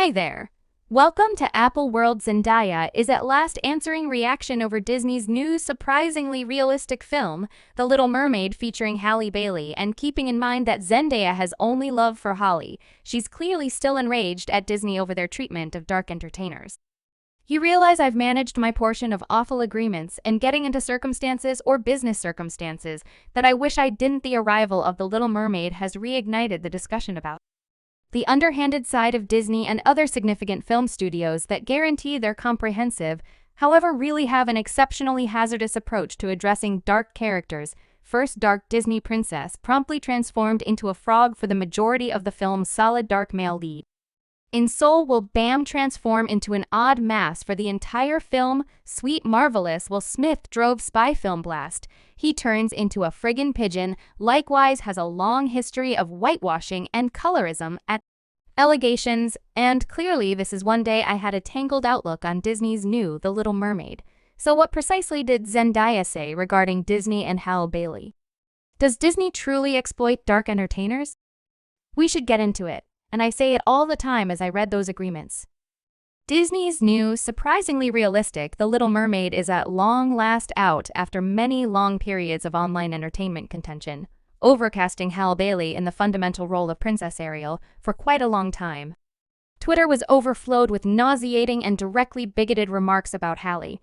Hi there. Welcome to Apple World. Zendaya is at last answering reaction over Disney's new, surprisingly realistic film, The Little Mermaid, featuring Halle Bailey, and keeping in mind that Zendaya has only love for Halle, she's clearly still enraged at Disney over their treatment of dark entertainers. You realize I've managed my portion of awful agreements and getting into circumstances or business circumstances that I wish I didn't. The arrival of The Little Mermaid has reignited the discussion about the underhanded side of Disney and other significant film studios that guarantee their comprehensive, however really have an exceptionally hazardous approach to addressing dark characters. First, dark Disney princess promptly transformed into a frog for the majority of the film's solid dark male lead. In Soul will Bam transform into an odd mass for the entire film. Sweet Marvelous Will Smith drove spy film Blast. He turns into a friggin' pigeon, likewise has a long history of whitewashing and colorism at allegations, and clearly this is one day I had a tangled outlook on Disney's new The Little Mermaid. So what precisely did Zendaya say regarding Disney and Halle Bailey? Does Disney truly exploit dark entertainers? We should get into it. And I say it all the time as I read those agreements. Disney's new, surprisingly realistic The Little Mermaid is at long last out after many long periods of online entertainment contention, overcasting Halle Bailey in the fundamental role of Princess Ariel for quite a long time. Twitter was overflowed with nauseating and directly bigoted remarks about Halle.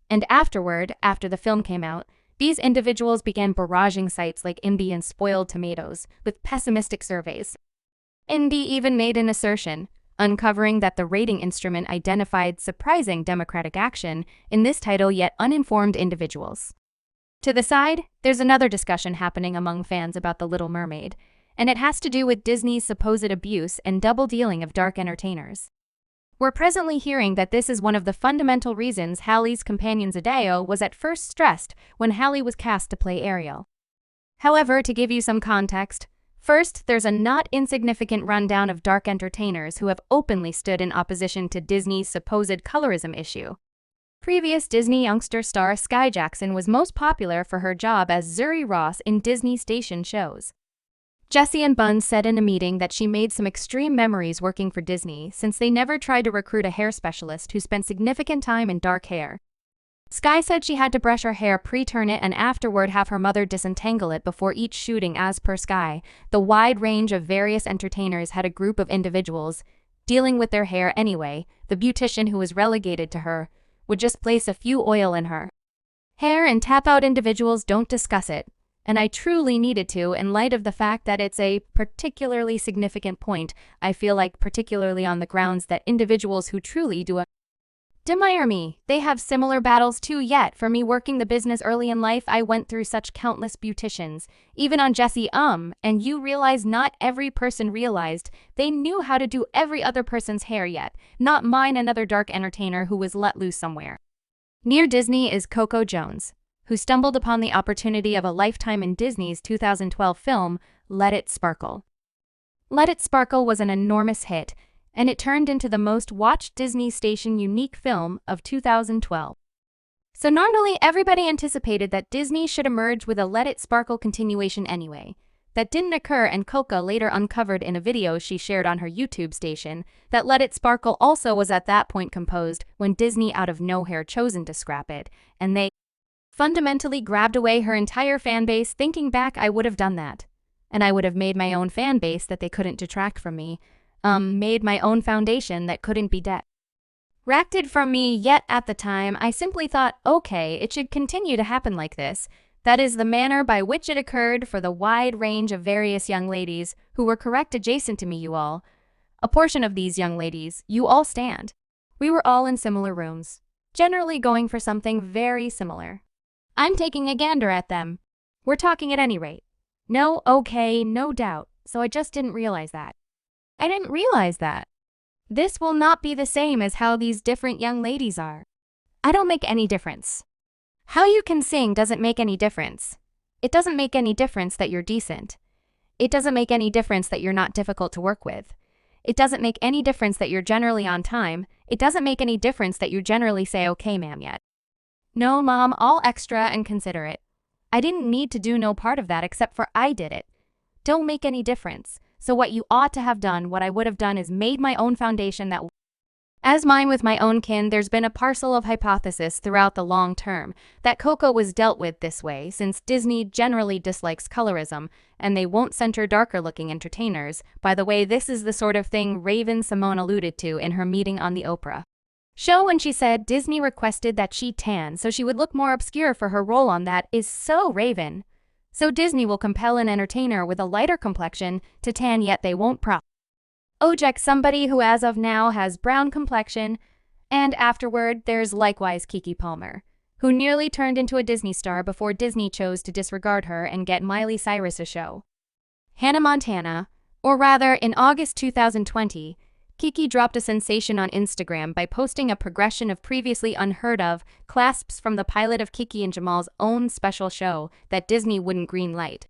And afterward, after the film came out, these individuals began barraging sites like Indie and Spoiled Tomatoes with pessimistic surveys. Indie even made an assertion, uncovering that the rating instrument identified surprising democratic action in this title, yet uninformed individuals. To the side, there's another discussion happening among fans about The Little Mermaid, and it has to do with Disney's supposed abuse and double-dealing of dark entertainers. We're presently hearing that this is one of the fundamental reasons Halle's companion Zendaya was at first stressed when Halle was cast to play Ariel. However, to give you some context, first, there's a not insignificant rundown of dark entertainers who have openly stood in opposition to Disney's supposed colorism issue. Previous Disney youngster star Sky Jackson was most popular for her job as Zuri Ross in Disney station shows. Jessie and Bun said in a meeting that she made some extreme memories working for Disney since they never tried to recruit a hair specialist who spent significant time in dark hair. Sky said she had to brush her hair, pre-turn it, and afterward have her mother disentangle it before each shooting. As per Sky, the wide range of various entertainers had a group of individuals dealing with their hair anyway. The beautician, who was relegated to her, would just place a few oil in her hair and tap out. Individuals don't discuss it, and I truly needed to in light of the fact that it's a particularly significant point. I feel like particularly on the grounds that individuals who truly do admire me, they have similar battles too. Yet for me, working the business early in life, I went through such countless beauticians, even on Jessie, and you realize not every person realized they knew how to do every other person's hair, yet not mine. Another dark entertainer who was let loose somewhere near Disney is Coco Jones, who stumbled upon the opportunity of a lifetime in Disney's 2012 film, Let It Sparkle. Let It Sparkle was an enormous hit, and it turned into the most watched Disney station unique film of 2012. So normally everybody anticipated that Disney should emerge with a Let It Sparkle continuation anyway. That didn't occur, and Coco later uncovered in a video she shared on her YouTube station that Let It Sparkle also was at that point composed when Disney out of nowhere chosen to scrap it, and they fundamentally grabbed away her entire fanbase. Thinking back, I would have done that, and I would have made my own fan base that they couldn't detract from me. Made my own foundation that couldn't be detracted from me. Yet at the time, I simply thought, okay, it should continue to happen like this. That is the manner by which it occurred for the wide range of various young ladies who were correct adjacent to me. You all, a portion of these young ladies, you all stand. We were all in similar rooms, generally going for something very similar. I'm taking a gander at them. We're talking at any rate. No, okay, no doubt. So I just didn't realize that. I didn't realize that. This will not be the same as how these different young ladies are. I don't make any difference. How you can sing doesn't make any difference. It doesn't make any difference that you're decent. It doesn't make any difference that you're not difficult to work with. It doesn't make any difference that you're generally on time. It doesn't make any difference that you generally say okay ma'am yet. No mom, all extra and considerate. I didn't need to do no part of that except for I did it. Don't make any difference. So what you ought to have done, what I would have done is made my own foundation that as mine with my own kin, there's been a parcel of hypothesis throughout the long term that Coco was dealt with this way since Disney generally dislikes colorism and they won't center darker-looking entertainers. By the way, this is the sort of thing Raven Simone alluded to in her meeting on the Oprah show when she said Disney requested that she tan so she would look more obscure for her role on that is so Raven. So Disney will compel an entertainer with a lighter complexion to tan, yet they won't project somebody who as of now has brown complexion. And afterward, there's likewise Keke Palmer, who nearly turned into a Disney star before Disney chose to disregard her and get Miley Cyrus a show. Hannah Montana, or rather in August 2020, Keke dropped a sensation on Instagram by posting a progression of previously unheard of clasps from the pilot of Keke and Jamal's own special show that Disney wouldn't greenlight.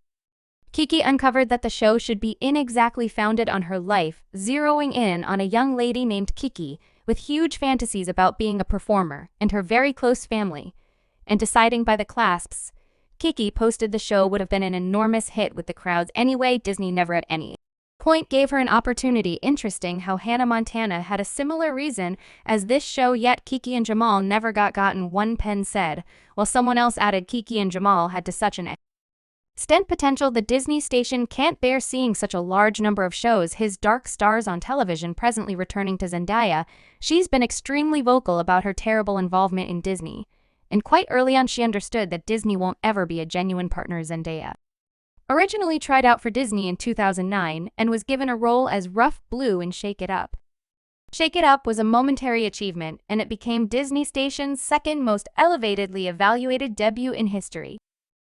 Keke uncovered that the show should be inexactly founded on her life, zeroing in on a young lady named Keke with huge fantasies about being a performer and her very close family. And deciding by the clasps, Keke posted the show would have been an enormous hit with the crowds anyway. Disney never at any point gave her an opportunity. Interesting how Hannah Montana had a similar reason as this show, yet Keke and Jamal never gotten one pen said, while someone else added Keke and Jamal had to such an extent potential the Disney station can't bear seeing such a large number of shows. His dark stars on television presently returning to Zendaya. She's been extremely vocal about her terrible involvement in Disney, and quite early on she understood that Disney won't ever be a genuine partner. Zendaya originally tried out for Disney in 2009 and was given a role as Rough Blue in Shake It Up. Shake It Up was a momentary achievement, and it became Disney Station's second most elevatedly evaluated debut in history.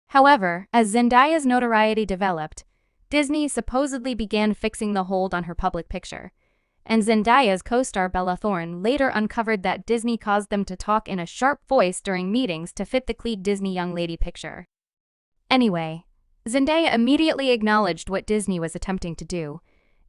However, as Zendaya's notoriety developed, Disney supposedly began fixing the hold on her public picture, and Zendaya's co-star Bella Thorne later uncovered that Disney caused them to talk in a sharp voice during meetings to fit the clean Disney young lady picture. Anyway, Zendaya immediately acknowledged what Disney was attempting to do,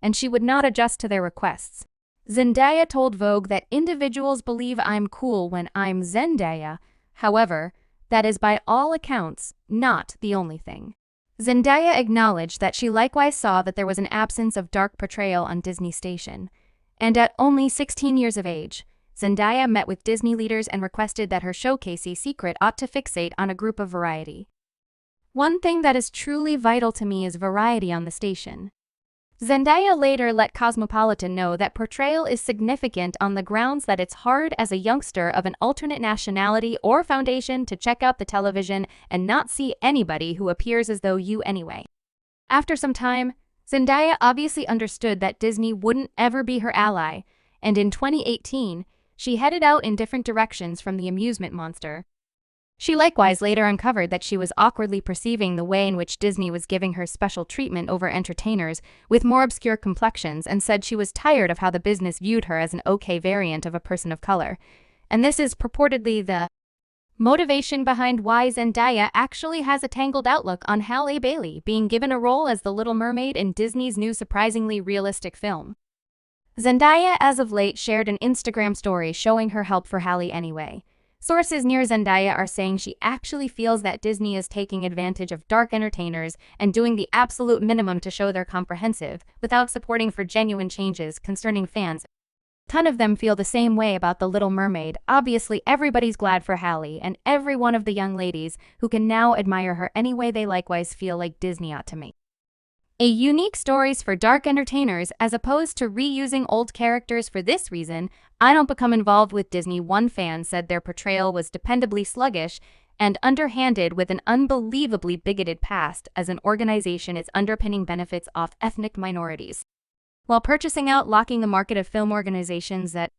and she would not adjust to their requests. Zendaya told Vogue that individuals believe I'm cool when I'm Zendaya. However, that is by all accounts not the only thing. Zendaya acknowledged that she likewise saw that there was an absence of dark portrayal on Disney Station, and at only 16 years of age, Zendaya met with Disney leaders and requested that her showcase secret ought to fixate on a group of variety. One thing that is truly vital to me is variety on the station. Zendaya later let Cosmopolitan know that portrayal is significant on the grounds that it's hard as a youngster of an alternate nationality or foundation to check out the television and not see anybody who appears as though you anyway. After some time, Zendaya obviously understood that Disney wouldn't ever be her ally, and in 2018, she headed out in different directions from the amusement monster. She likewise later uncovered that she was awkwardly perceiving the way in which Disney was giving her special treatment over entertainers with more obscure complexions and said she was tired of how the business viewed her as an okay variant of a person of color. And this is purportedly the motivation behind why Zendaya actually has a tangled outlook on Halle Bailey being given a role as the Little Mermaid in Disney's new surprisingly realistic film. Zendaya as of late shared an Instagram story showing her help for Halle anyway. Sources near Zendaya are saying she actually feels that Disney is taking advantage of dark entertainers and doing the absolute minimum to show they're comprehensive, without supporting for genuine changes concerning fans. A ton of them feel the same way about The Little Mermaid. Obviously, everybody's glad for Halle, and every one of the young ladies who can now admire her any way they likewise feel like Disney ought to make a unique stories for dark entertainers as opposed to reusing old characters. For this reason, I don't become involved with Disney. One fan said their portrayal was dependably sluggish and underhanded with an unbelievably bigoted past as an organization its underpinning benefits off ethnic minorities, while purchasing out locking the market of film organizations that